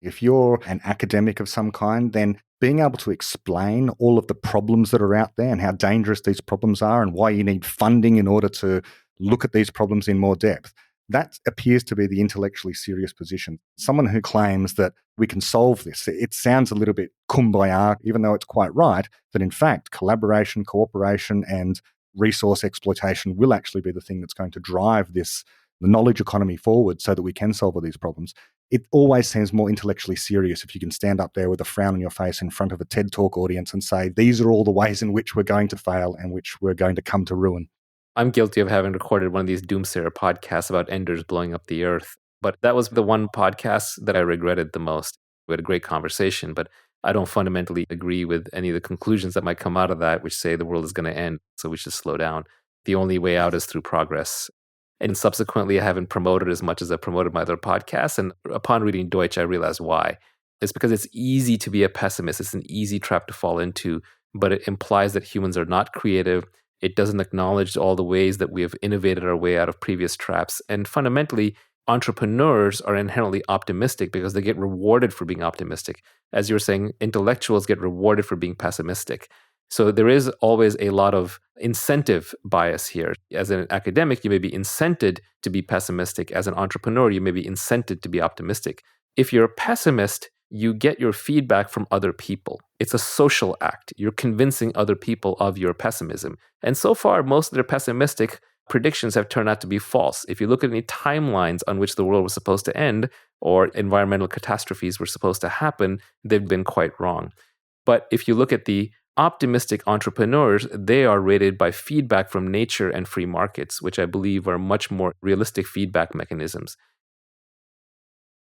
If you're an academic of some kind, then being able to explain all of the problems that are out there and how dangerous these problems are and why you need funding in order to look at these problems in more depth, that appears to be the intellectually serious position. Someone who claims that we can solve this, it sounds a little bit kumbaya, even though it's quite right, that in fact collaboration, cooperation, and resource exploitation will actually be the thing that's going to drive the knowledge economy forward so that we can solve all these problems. It always seems more intellectually serious if you can stand up there with a frown on your face in front of a TED Talk audience and say, these are all the ways in which we're going to fail and which we're going to come to ruin. I'm guilty of having recorded one of these doomsayer podcasts about enders blowing up the earth. But that was the one podcast that I regretted the most. We had a great conversation, but I don't fundamentally agree with any of the conclusions that might come out of that, which say the world is going to end, so we should slow down. The only way out is through progress. And subsequently, I haven't promoted as much as I promoted my other podcasts. And upon reading Deutsch, I realized why. It's because it's easy to be a pessimist. It's an easy trap to fall into, but it implies that humans are not creative. It doesn't acknowledge all the ways that we have innovated our way out of previous traps. And fundamentally, entrepreneurs are inherently optimistic because they get rewarded for being optimistic. As you were saying, intellectuals get rewarded for being pessimistic. So there is always a lot of incentive bias here. As an academic, you may be incented to be pessimistic. As an entrepreneur, you may be incented to be optimistic. If you're a pessimist, you get your feedback from other people. It's a social act. You're convincing other people of your pessimism. And so far, most of their pessimistic predictions have turned out to be false. If you look at any timelines on which the world was supposed to end or environmental catastrophes were supposed to happen, they've been quite wrong. But if you look at the optimistic entrepreneurs, they are rated by feedback from nature and free markets, which I believe are much more realistic feedback mechanisms.